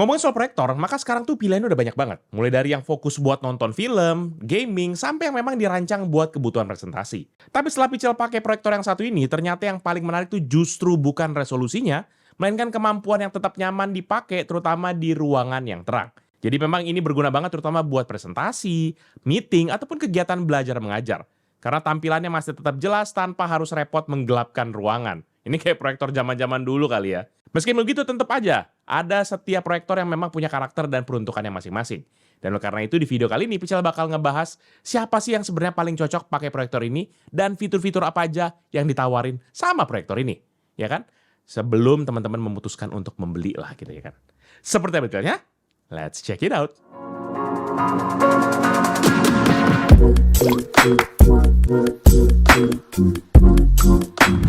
Ngomongin soal proyektor, maka sekarang tuh pilihannya udah banyak banget. Mulai dari yang fokus buat nonton film, gaming, sampai yang memang dirancang buat kebutuhan presentasi. Tapi setelah Pichel pakai proyektor yang satu ini, ternyata yang paling menarik tuh justru bukan resolusinya, melainkan kemampuan yang tetap nyaman dipakai, terutama di ruangan yang terang. Jadi memang ini berguna banget terutama buat presentasi, meeting, ataupun kegiatan belajar mengajar. Karena tampilannya masih tetap jelas tanpa harus repot menggelapkan ruangan. Ini kayak proyektor zaman-zaman dulu kali ya. Meski begitu tetap aja, ada setiap proyektor yang memang punya karakter dan peruntukannya masing-masing. Dan oleh karena itu di video kali ini Pichel bakal ngebahas siapa sih yang sebenarnya paling cocok pakai proyektor ini dan fitur-fitur apa aja yang ditawarin sama proyektor ini. Ya kan? Sebelum teman-teman memutuskan untuk membeli lah gitu ya kan. Seperti apa detailnya? Let's check it out.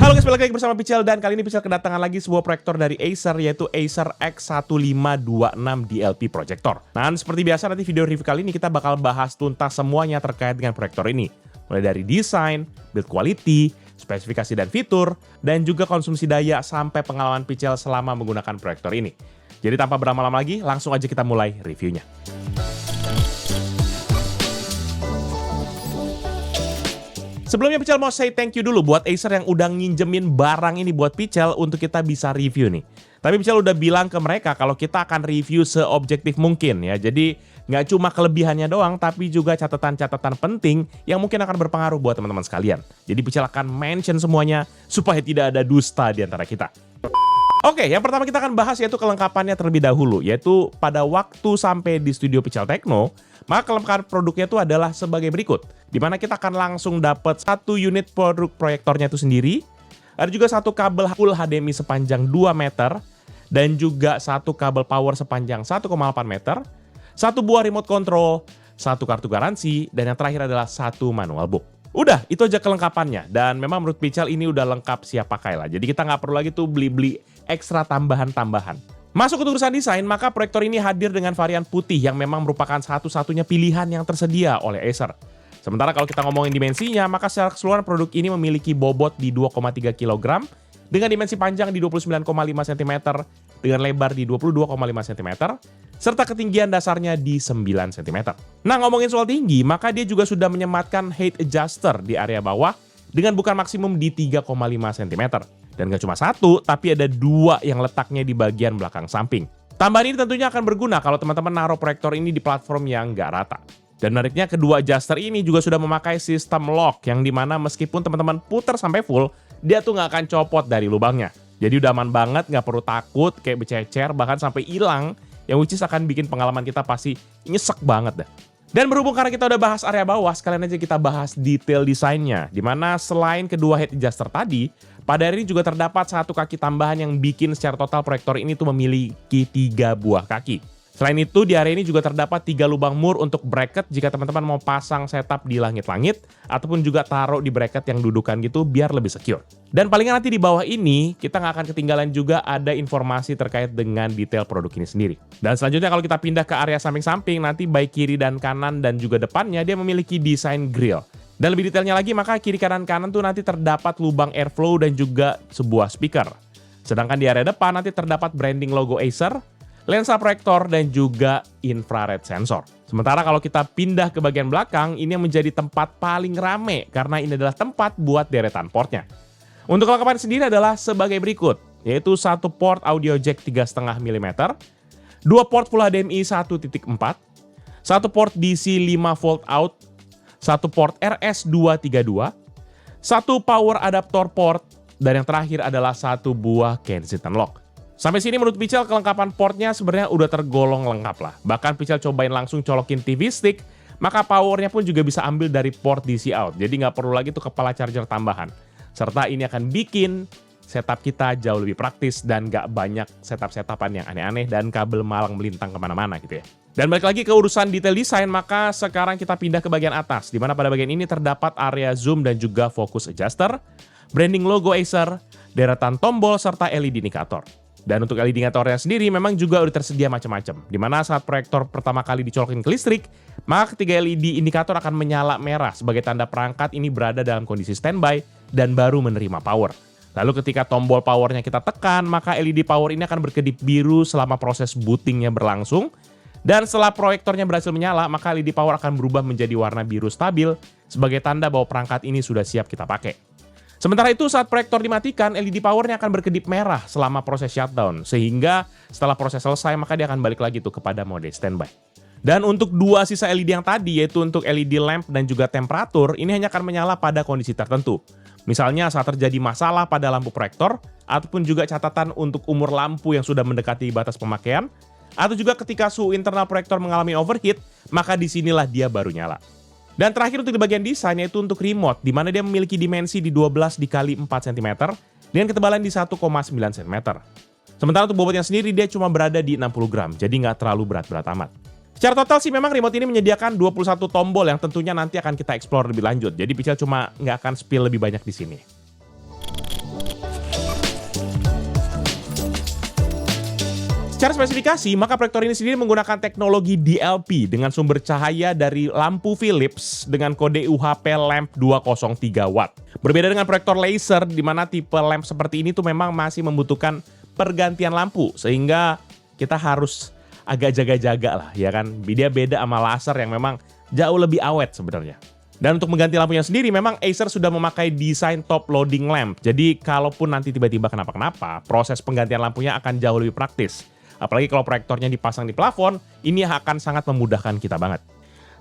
Halo guys, balik lagi bersama Pichel dan kali ini Pichel kedatangan lagi sebuah proyektor dari Acer yaitu Acer X1526 DLP Projector. Nah, seperti biasa nanti video review kali ini kita bakal bahas tuntas semuanya terkait dengan proyektor ini. Mulai dari desain, build quality, spesifikasi dan fitur, dan juga konsumsi daya sampai pengalaman Pichel selama menggunakan proyektor ini. Jadi tanpa berlama-lama lagi, langsung aja kita mulai reviewnya. Sebelumnya Pichel mau say thank you dulu buat Acer yang udah nginjemin barang ini buat Pichel untuk kita bisa review nih. Tapi Pichel udah bilang ke mereka kalau kita akan review seobjektif mungkin ya. Jadi nggak cuma kelebihannya doang, tapi juga catatan-catatan penting yang mungkin akan berpengaruh buat teman-teman sekalian. Jadi Pichel akan mention semuanya supaya tidak ada dusta di antara kita. Oke, yang pertama kita akan bahas yaitu kelengkapannya terlebih dahulu, yaitu pada waktu sampai di studio Pichel Techno, maka kelengkapan produknya itu adalah sebagai berikut. Di mana kita akan langsung dapat satu unit produk proyektornya itu sendiri, ada juga satu kabel full HDMI sepanjang 2 meter, dan juga satu kabel power sepanjang 1,8 meter, satu buah remote control, satu kartu garansi, dan yang terakhir adalah satu manual book. Udah, itu aja kelengkapannya. Dan memang menurut Pichel ini udah lengkap siap pakai lah. Jadi kita nggak perlu lagi tuh beli-beli ekstra tambahan-tambahan. Masuk ke urusan desain, maka proyektor ini hadir dengan varian putih yang memang merupakan satu-satunya pilihan yang tersedia oleh Acer. Sementara kalau kita ngomongin dimensinya, maka secara keseluruhan produk ini memiliki bobot di 2,3 kg dengan dimensi panjang di 29,5 cm, dengan lebar di 22,5 cm, serta ketinggian dasarnya di 9 cm. Nah, ngomongin soal tinggi, maka dia juga sudah menyematkan height adjuster di area bawah dengan bukan maksimum di 3,5 cm. Dan gak cuma satu, tapi ada dua yang letaknya di bagian belakang samping. Tambahan ini tentunya akan berguna kalau teman-teman naruh proyektor ini di platform yang gak rata. Dan menariknya kedua adjuster ini juga sudah memakai sistem lock yang dimana meskipun teman-teman putar sampai full, dia tuh gak akan copot dari lubangnya. Jadi udah aman banget, gak perlu takut kayak bececer, bahkan sampai hilang, yang which is akan bikin pengalaman kita pasti nyesek banget dah. Dan berhubung karena kita udah bahas area bawah, sekalian aja kita bahas detail desainnya. Dimana selain kedua head adjuster tadi, pada ini juga terdapat satu kaki tambahan yang bikin secara total proyektor ini tuh memiliki 3 buah kaki. Selain itu, di area ini juga terdapat 3 lubang mur untuk bracket jika teman-teman mau pasang setup di langit-langit, ataupun juga taruh di bracket yang dudukan gitu biar lebih secure. Dan palingan nanti di bawah ini, kita nggak akan ketinggalan juga ada informasi terkait dengan detail produk ini sendiri. Dan selanjutnya kalau kita pindah ke area samping-samping, nanti baik kiri dan kanan dan juga depannya, dia memiliki desain grill. Dan lebih detailnya lagi, maka kiri kanan kanan tuh nanti terdapat lubang airflow dan juga sebuah speaker. Sedangkan di area depan nanti terdapat branding logo Acer, lensa proyektor, dan juga infrared sensor. Sementara kalau kita pindah ke bagian belakang, ini yang menjadi tempat paling rame karena ini adalah tempat buat deretan portnya. Untuk kelengkapan sendiri adalah sebagai berikut, yaitu satu port audio jack 3,5 mm, 2 port full HDMI 1.4, satu port DC 5 volt out, satu port RS232, satu power adaptor port, dan yang terakhir adalah satu buah Kensington lock. Sampai sini menurut Pichel kelengkapan portnya sebenarnya udah tergolong lengkap lah. Bahkan Pichel cobain langsung colokin TV stick, maka powernya pun juga bisa ambil dari port DC out. Jadi nggak perlu lagi tuh kepala charger tambahan. Serta ini akan bikin setup kita jauh lebih praktis dan nggak banyak setup-setupan yang aneh-aneh dan kabel malang melintang kemana-mana gitu ya. Dan balik lagi ke urusan detail desain, maka sekarang kita pindah ke bagian atas, di mana pada bagian ini terdapat area zoom dan juga focus adjuster, branding logo Acer, deretan tombol, serta LED indikator. Dan untuk LED indikatornya sendiri memang juga udah tersedia macam-macam. Di mana saat proyektor pertama kali dicolokin ke listrik, maka ketiga LED indikator akan menyala merah sebagai tanda perangkat ini berada dalam kondisi standby dan baru menerima power. Lalu ketika tombol powernya kita tekan, maka LED power ini akan berkedip biru selama proses bootingnya berlangsung. Dan setelah proyektornya berhasil menyala, maka LED power akan berubah menjadi warna biru stabil sebagai tanda bahwa perangkat ini sudah siap kita pakai. Sementara itu saat proyektor dimatikan, LED powernya akan berkedip merah selama proses shutdown. Sehingga setelah proses selesai, maka dia akan balik lagi tuh kepada mode standby. Dan untuk dua sisa LED yang tadi, yaitu untuk LED lamp dan juga temperatur, ini hanya akan menyala pada kondisi tertentu. Misalnya saat terjadi masalah pada lampu proyektor, ataupun juga catatan untuk umur lampu yang sudah mendekati batas pemakaian, atau juga ketika suhu internal proyektor mengalami overheat, maka disinilah dia baru nyala. Dan terakhir untuk di bagian desain, yaitu untuk remote, di mana dia memiliki dimensi di 12 dikali 4 cm dengan ketebalan di 1,9 cm. Sementara untuk bobotnya sendiri dia cuma berada di 60 gram, jadi nggak terlalu berat-berat amat. Secara total sih memang remote ini menyediakan 21 tombol yang tentunya nanti akan kita explore lebih lanjut. Jadi Pichel cuma nggak akan spill lebih banyak di sini. Secara spesifikasi, maka proyektor ini sendiri menggunakan teknologi DLP dengan sumber cahaya dari lampu Philips dengan kode UHP lamp 203 watt. Berbeda dengan proyektor laser di mana tipe lamp seperti ini tuh memang masih membutuhkan pergantian lampu sehingga kita harus agak jaga-jaga lah ya kan. Dia beda sama laser yang memang jauh lebih awet sebenarnya. Dan untuk mengganti lampunya sendiri memang Acer sudah memakai desain top loading lamp. Jadi kalaupun nanti tiba-tiba kenapa-kenapa, proses penggantian lampunya akan jauh lebih praktis. Apalagi kalau proyektornya dipasang di plafon, ini akan sangat memudahkan kita banget.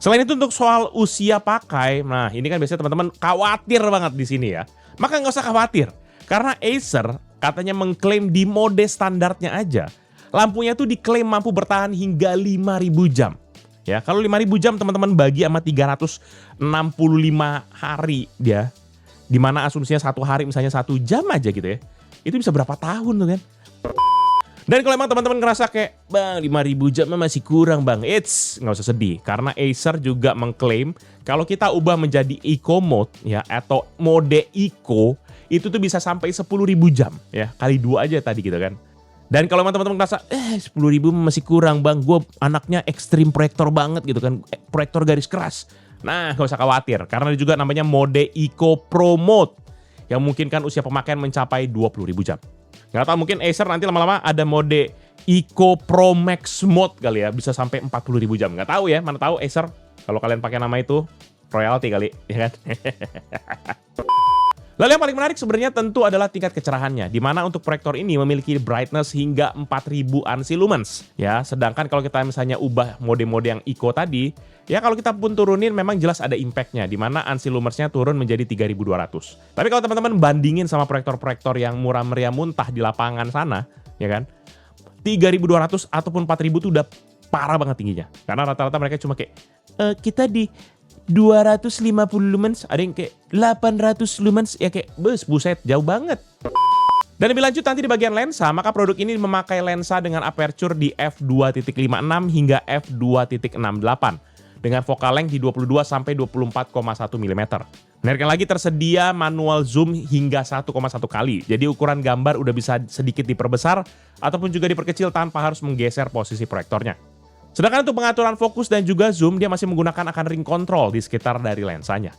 Selain itu untuk soal usia pakai, nah ini kan biasanya teman-teman khawatir banget di sini ya. Maka nggak usah khawatir, karena Acer katanya mengklaim di mode standarnya aja, lampunya tuh diklaim mampu bertahan hingga 5.000 jam. Ya, kalau 5.000 jam teman-teman bagi sama 365 hari dia, dimana asumsinya satu hari misalnya 1 jam aja gitu ya, itu bisa berapa tahun tuh kan? Dan kalau emang teman-teman ngerasa kayak, bang 5.000 jam masih kurang bang, nggak usah sedih. Karena Acer juga mengklaim kalau kita ubah menjadi Eco Mode ya, atau mode Eco, itu tuh bisa sampai 10.000 jam ya, kali 2 aja tadi gitu kan. Dan kalau teman-teman merasa 10.000 masih kurang bang, gue anaknya ekstrim proyektor banget gitu kan, proyektor garis keras. Nah gak usah khawatir, karena juga namanya mode Eco Pro Mode yang memungkinkan usia pemakaian mencapai 20.000 jam. Gak tahu mungkin Acer nanti lama-lama ada mode Eco Pro Max Mode kali ya, bisa sampai 40.000 jam. Gak tahu ya, mana tahu Acer kalau kalian pakai nama itu royalty kali ya kan. Lalu yang paling menarik sebenarnya tentu adalah tingkat kecerahannya, di mana untuk proyektor ini memiliki brightness hingga 4000 ANSI lumens. Ya, sedangkan kalau kita misalnya ubah mode-mode yang Eco tadi, ya kalau kita pun turunin memang jelas ada impact-nya, di mana ANSI lumensnya turun menjadi 3200. Tapi kalau teman-teman bandingin sama proyektor-proyektor yang murah meriah muntah di lapangan sana, ya kan, 3200 ataupun 4000 itu udah parah banget tingginya. Karena rata-rata mereka cuma kayak, kita di 250 lumens, ada yang kayak 800 lumens, ya kayak buset jauh banget. Dan lebih lanjut nanti di bagian lensa, maka produk ini memakai lensa dengan aperture di f2.56 hingga f2.68 dengan focal length di 22 sampai 24,1 mm. Menariknya lagi tersedia manual zoom hingga 1,1 kali. Jadi ukuran gambar udah bisa sedikit diperbesar ataupun juga diperkecil tanpa harus menggeser posisi proyektornya. Sedangkan untuk pengaturan fokus dan juga zoom, dia masih menggunakan ring control di sekitar dari lensanya.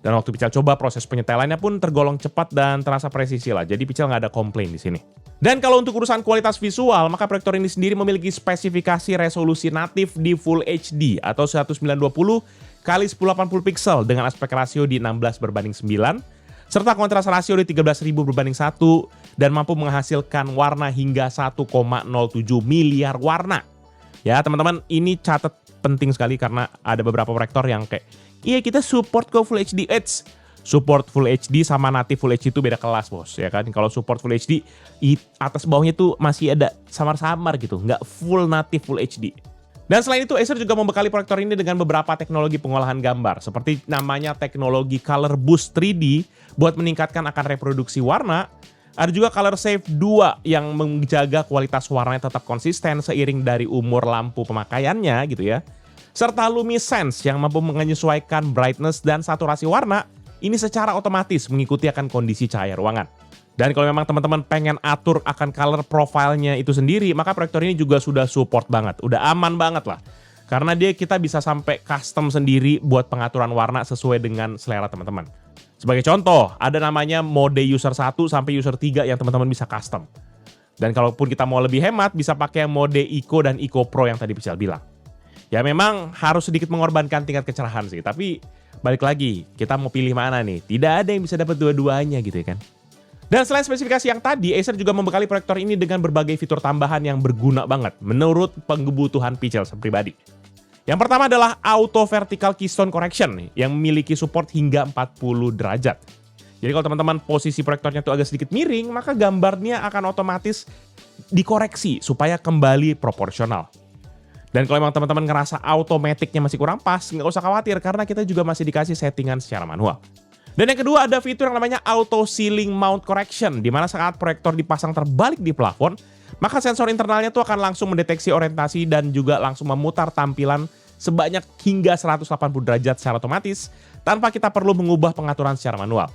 Dan waktu Pichel coba, proses penyetelannya pun tergolong cepat dan terasa presisi lah. Jadi Pichel nggak ada komplain di sini. Dan kalau untuk urusan kualitas visual, maka proyektor ini sendiri memiliki spesifikasi resolusi natif di Full HD atau 1920 x 1080 pixel dengan aspek rasio di 16:9, serta kontras rasio di 13.000 berbanding 1 dan mampu menghasilkan warna hingga 1,07 miliar warna. Ya teman-teman, ini catat penting sekali karena ada beberapa proyektor yang kayak, iya kita support kok Full HD. Support Full HD sama native Full HD itu beda kelas bos, ya kan. Kalau support Full HD, atas bawahnya tuh masih ada samar-samar gitu, nggak full native Full HD. Dan selain itu, Acer juga membekali proyektor ini dengan beberapa teknologi pengolahan gambar, seperti namanya teknologi Color Boost 3D buat meningkatkan akan reproduksi warna. Ada juga Color Save 2 yang menjaga kualitas warnanya tetap konsisten seiring dari umur lampu pemakaiannya gitu ya. Serta Lumisense yang mampu menyesuaikan brightness dan saturasi warna ini secara otomatis mengikuti akan kondisi cahaya ruangan. Dan kalau memang teman-teman pengen atur akan color profile-nya itu sendiri, maka proyektor ini juga sudah support banget, udah aman banget lah. Karena kita bisa sampai custom sendiri buat pengaturan warna sesuai dengan selera teman-teman. Sebagai contoh, ada namanya mode user 1 sampai user 3 yang teman-teman bisa custom. Dan kalaupun kita mau lebih hemat, bisa pakai mode Eco dan Eco Pro yang tadi Pichel bilang. Ya memang harus sedikit mengorbankan tingkat kecerahan sih, tapi balik lagi, kita mau pilih mana nih? Tidak ada yang bisa dapat dua-duanya gitu ya kan. Dan selain spesifikasi yang tadi, Acer juga membekali proyektor ini dengan berbagai fitur tambahan yang berguna banget menurut kebutuhan Pichel pribadi. Yang pertama adalah Auto Vertical Keystone Correction nih, yang memiliki support hingga 40 derajat. Jadi kalau teman-teman posisi proyektornya tuh agak sedikit miring, maka gambarnya akan otomatis dikoreksi supaya kembali proporsional. Dan kalau memang teman-teman ngerasa automaticnya masih kurang pas, nggak usah khawatir karena kita juga masih dikasih settingan secara manual. Dan yang kedua ada fitur yang namanya Auto Ceiling Mount Correction, di mana saat proyektor dipasang terbalik di plafon, maka sensor internalnya tuh akan langsung mendeteksi orientasi dan juga langsung memutar tampilan sebanyak hingga 180 derajat secara otomatis tanpa kita perlu mengubah pengaturan secara manual.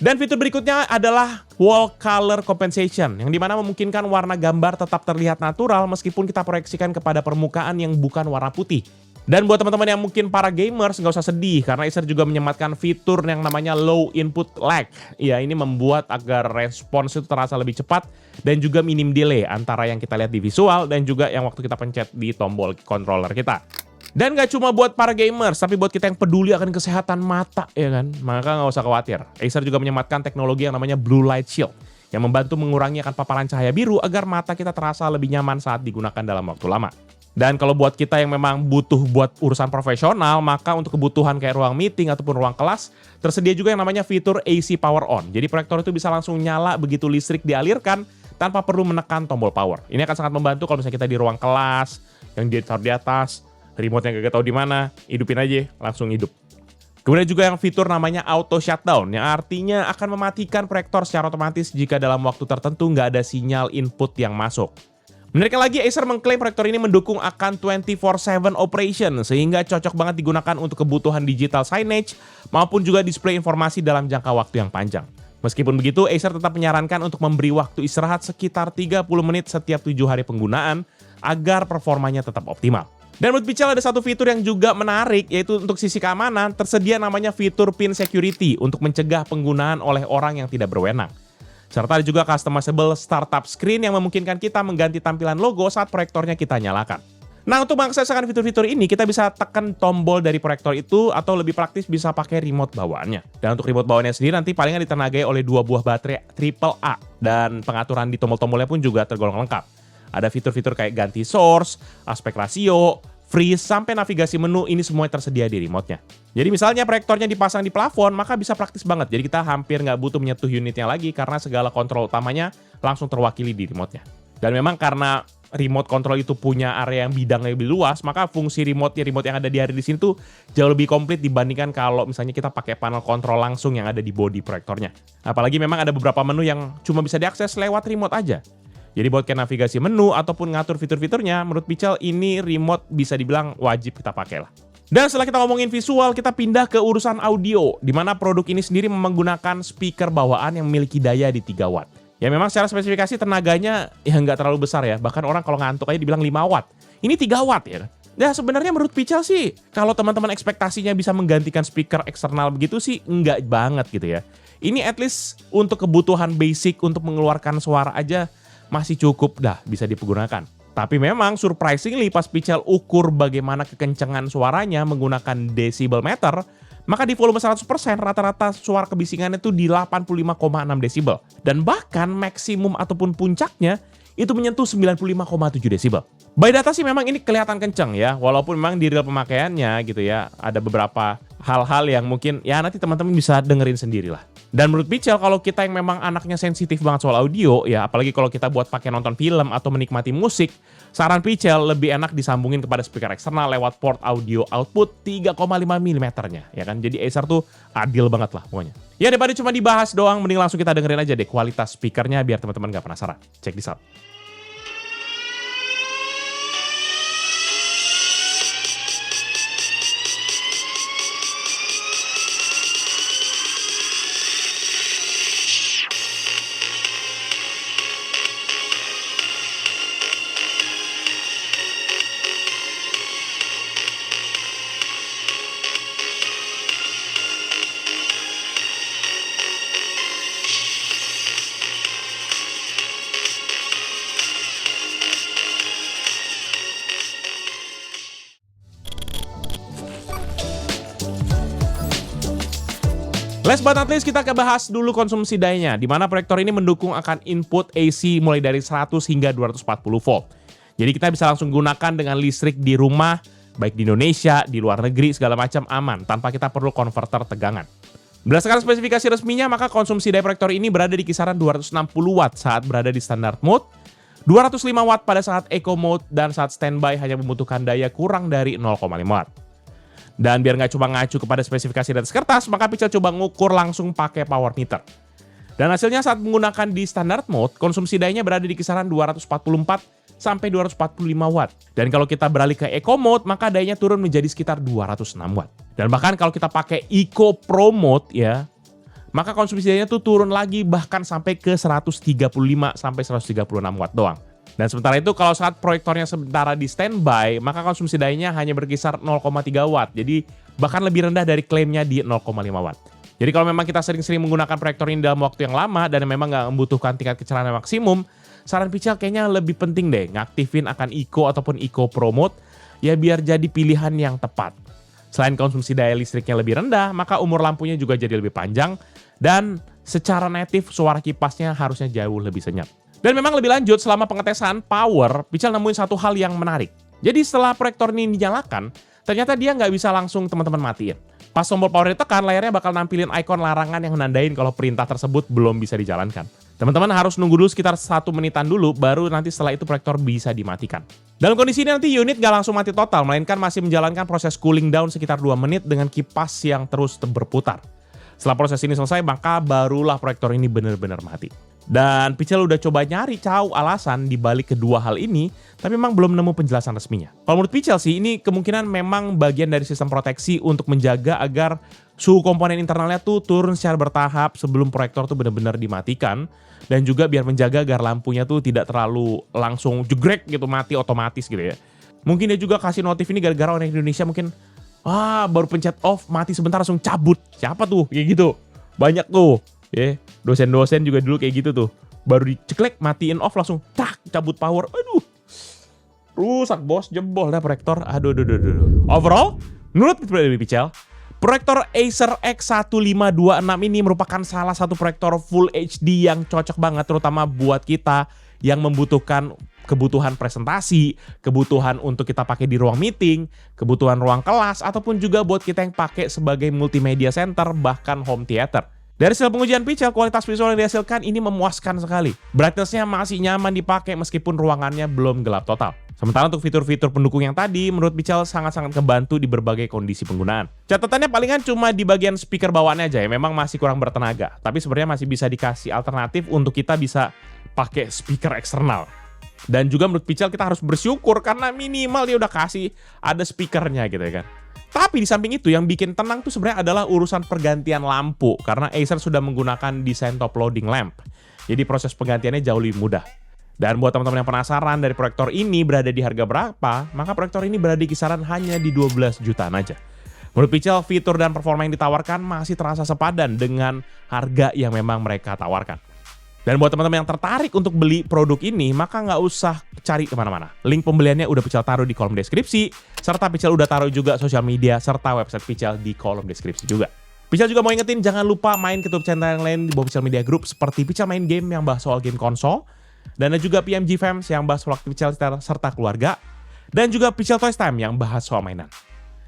Dan fitur berikutnya adalah Wall Color Compensation, yang dimana memungkinkan warna gambar tetap terlihat natural meskipun kita proyeksikan kepada permukaan yang bukan warna putih. Dan buat teman-teman yang mungkin para gamers, nggak usah sedih karena Acer juga menyematkan fitur yang namanya Low Input Lag. Ya, ini membuat agar respons itu terasa lebih cepat dan juga minim delay antara yang kita lihat di visual dan juga yang waktu kita pencet di tombol controller kita. Dan gak cuma buat para gamers, tapi buat kita yang peduli akan kesehatan mata, ya kan? Maka nggak usah khawatir. Acer juga menyematkan teknologi yang namanya Blue Light Shield, yang membantu mengurangi akan paparan cahaya biru agar mata kita terasa lebih nyaman saat digunakan dalam waktu lama. Dan kalau buat kita yang memang butuh buat urusan profesional, maka untuk kebutuhan kayak ruang meeting ataupun ruang kelas, tersedia juga yang namanya fitur AC Power On. Jadi proyektor itu bisa langsung nyala begitu listrik dialirkan tanpa perlu menekan tombol power. Ini akan sangat membantu kalau misalnya kita di ruang kelas, yang ditaruh di atas, remote yang gak tahu di mana, hidupin aja, langsung hidup. Kemudian juga yang fitur namanya Auto Shutdown, yang artinya akan mematikan proyektor secara otomatis jika dalam waktu tertentu nggak ada sinyal input yang masuk. Menariknya lagi, Acer mengklaim proyektor ini mendukung akan 24/7 operation, sehingga cocok banget digunakan untuk kebutuhan digital signage maupun juga display informasi dalam jangka waktu yang panjang. Meskipun begitu, Acer tetap menyarankan untuk memberi waktu istirahat sekitar 30 menit setiap 7 hari penggunaan agar performanya tetap optimal. Dan menurut Pichel ada satu fitur yang juga menarik, yaitu untuk sisi keamanan, tersedia namanya fitur pin security untuk mencegah penggunaan oleh orang yang tidak berwenang. Serta ada juga customizable startup screen yang memungkinkan kita mengganti tampilan logo saat proyektornya kita nyalakan. Nah, untuk mengakseskan fitur-fitur ini, kita bisa tekan tombol dari proyektor itu atau lebih praktis bisa pakai remote bawaannya. Dan untuk remote bawaannya sendiri nanti palingan ditenagai oleh 2 buah baterai AAA dan pengaturan di tombol-tombolnya pun juga tergolong lengkap. Ada fitur-fitur kayak ganti source, aspek rasio, freeze, sampai navigasi menu, ini semuanya tersedia di remote-nya. Jadi misalnya proyektornya dipasang di plafon, maka bisa praktis banget. Jadi kita hampir nggak butuh menyentuh unitnya lagi karena segala kontrol utamanya langsung terwakili di remote-nya. Dan memang karena remote control itu punya area yang bidangnya lebih luas, maka fungsi remote yang ada di sini tuh jauh lebih komplit dibandingkan kalau misalnya kita pakai panel kontrol langsung yang ada di bodi proyektornya. Apalagi memang ada beberapa menu yang cuma bisa diakses lewat remote aja. Jadi buat kayak navigasi menu ataupun ngatur fitur-fiturnya, menurut Pichel ini remote bisa dibilang wajib kita pakai lah. Dan setelah kita ngomongin visual, kita pindah ke urusan audio, di mana produk ini sendiri menggunakan speaker bawaan yang memiliki daya di 3 watt. Ya memang secara spesifikasi tenaganya ya nggak terlalu besar ya, bahkan orang kalau ngantuk aja dibilang 5 watt. Ini 3 watt ya. Ya sebenarnya menurut Pichel sih, kalau teman-teman ekspektasinya bisa menggantikan speaker eksternal begitu sih, enggak banget gitu ya. Ini at least untuk kebutuhan basic untuk mengeluarkan suara aja, masih cukup dah bisa dipergunakan. Tapi memang surprisingly pas Pichel ukur bagaimana kekencangan suaranya menggunakan decibel meter, maka di volume 100% rata-rata suara kebisingannya itu di 85,6 desibel. Dan bahkan maksimum ataupun puncaknya itu menyentuh 95,7 desibel. By data sih memang ini kelihatan kenceng ya, walaupun memang di real pemakaiannya gitu ya, ada beberapa hal-hal yang mungkin ya nanti teman-teman bisa dengerin sendiri lah. Dan menurut Pichel kalau kita yang memang anaknya sensitif banget soal audio ya, apalagi kalau kita buat pakai nonton film atau menikmati musik, saran Pichel lebih enak disambungin kepada speaker eksternal lewat port audio output 3,5 mm-nya ya kan. Jadi Acer tuh adil banget lah pokoknya. Ya daripada cuma dibahas doang, mending langsung kita dengerin aja deh kualitas speakernya biar teman-teman gak penasaran. Check this out. Last but not least, kita bahas dulu konsumsi dayanya, di mana proyektor ini mendukung akan input AC mulai dari 100 hingga 240 volt. Jadi kita bisa langsung gunakan dengan listrik di rumah, baik di Indonesia, di luar negeri, segala macam aman, tanpa kita perlu konverter tegangan. Berdasarkan spesifikasi resminya, maka konsumsi daya proyektor ini berada di kisaran 260 watt saat berada di standard mode, 205 watt pada saat eco mode, dan saat standby hanya membutuhkan daya kurang dari 0,5 watt. Dan biar nggak cuma ngacu kepada spesifikasi di atas kertas, maka Pichel coba ngukur langsung pakai power meter. Dan hasilnya saat menggunakan di standard mode, konsumsi dayanya berada di kisaran 244 sampai 245 watt. Dan kalau kita beralih ke eco mode, maka dayanya turun menjadi sekitar 206 watt. Dan bahkan kalau kita pakai eco pro mode ya, maka konsumsi dayanya tuh turun lagi bahkan sampai ke 135 sampai 136 watt doang. Dan sementara itu kalau saat proyektornya sementara di standby, maka konsumsi dayanya hanya berkisar 0,3 watt. Jadi bahkan lebih rendah dari klaimnya di 0,5 watt. Jadi kalau memang kita sering-sering menggunakan proyektor ini dalam waktu yang lama dan memang nggak membutuhkan tingkat kecerahan maksimum, saran Pichel kayaknya lebih penting deh ngaktifin akan Eco ataupun Eco Pro Mode ya biar jadi pilihan yang tepat. Selain konsumsi daya listriknya lebih rendah, maka umur lampunya juga jadi lebih panjang dan secara native suara kipasnya harusnya jauh lebih senyap. Dan memang lebih lanjut, selama pengetesan power, Pichel nemuin satu hal yang menarik. Jadi setelah proyektor ini dinyalakan, ternyata dia nggak bisa langsung teman-teman matiin. Pas tombol power ditekan, layarnya bakal nampilin ikon larangan yang menandain kalau perintah tersebut belum bisa dijalankan. Teman-teman harus nunggu dulu sekitar 1 menitan dulu, baru nanti setelah itu proyektor bisa dimatikan. Dalam kondisi ini nanti unit nggak langsung mati total, melainkan masih menjalankan proses cooling down sekitar 2 menit dengan kipas yang terus berputar. Setelah proses ini selesai, maka barulah proyektor ini benar-benar mati. Dan Pichel udah coba nyari tahu alasan di balik kedua hal ini, tapi memang belum nemu penjelasan resminya. Kalau menurut Pichel sih, ini kemungkinan memang bagian dari sistem proteksi untuk menjaga agar suhu komponen internalnya tuh turun secara bertahap sebelum proyektor tuh benar-benar dimatikan. Dan juga biar menjaga agar lampunya tuh tidak terlalu langsung jegrek gitu, mati otomatis gitu ya. Mungkin dia juga kasih notif ini gara-gara orang Indonesia mungkin, baru pencet off, mati sebentar langsung cabut. Siapa tuh? Kayak gitu. Banyak tuh. Dosen-dosen juga dulu kayak gitu tuh. Baru diceklek, matiin off langsung tak cabut power. Aduh. Rusak bos, jebol dah proyektor. Aduh. Overall, menurut Pichel, proyektor Acer X1526 ini merupakan salah satu proyektor Full HD yang cocok banget terutama buat kita yang membutuhkan kebutuhan presentasi, kebutuhan untuk kita pakai di ruang meeting, kebutuhan ruang kelas, ataupun juga buat kita yang pakai sebagai multimedia center, bahkan home theater. Dari hasil pengujian Pichel, kualitas visual yang dihasilkan ini memuaskan sekali. Brightness-nya masih nyaman dipakai meskipun ruangannya belum gelap total. Sementara untuk fitur-fitur pendukung yang tadi, menurut Pichel sangat-sangat kebantu di berbagai kondisi penggunaan. Catatannya palingan cuma di bagian speaker bawaannya aja ya, memang masih kurang bertenaga. Tapi sebenarnya masih bisa dikasih alternatif untuk kita bisa pakai speaker eksternal. Dan juga menurut Pichel kita harus bersyukur karena minimal dia udah kasih ada speakernya gitu ya kan. Tapi di samping itu yang bikin tenang tuh sebenarnya adalah urusan pergantian lampu karena Acer sudah menggunakan desain top loading lamp. Jadi proses penggantiannya jauh lebih mudah. Dan buat teman-teman yang penasaran dari proyektor ini berada di harga berapa, maka proyektor ini berada di kisaran hanya di 12 jutaan aja. Menurut Pichel, fitur dan performa yang ditawarkan masih terasa sepadan dengan harga yang memang mereka tawarkan. Dan buat teman-teman yang tertarik untuk beli produk ini, maka nggak usah cari kemana-mana. Link pembeliannya udah Pichel taruh di kolom deskripsi, serta Pichel udah taruh juga sosial media, serta website Pichel di kolom deskripsi juga. Pichel juga mau ingetin, jangan lupa main ke YouTube channel yang lain di bawah Pichel Media Group, seperti Pichel Main Game yang bahas soal game konsol, dan ada juga PMG Fams yang bahas soal Pichel serta keluarga, dan juga Pichel Toys Time yang bahas soal mainan.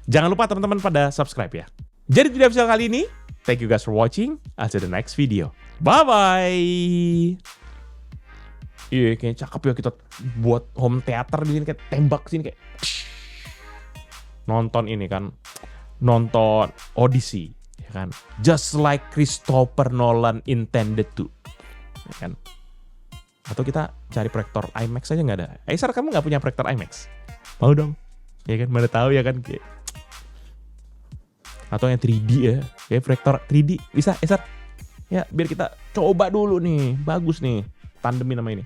Jangan lupa teman-teman pada subscribe ya. Jadi video Pichel kali ini, thank you guys for watching, until the next video. Bye-bye. Iya, kayaknya cakep ya kita buat home theater di sini kayak tembak sini kayak nonton ini kan, nonton Odyssey, ya kan? Just like Christopher Nolan intended to, ya kan? Atau kita cari proyektor IMAX aja nggak ada? Acer, kamu nggak punya proyektor IMAX? Mau dong, ya kan? Mana tahu ya kan? Kayak... Atau yang 3D ya, kayak proyektor 3D bisa Acer? Ya biar kita coba dulu nih, bagus nih, tandemin sama ini.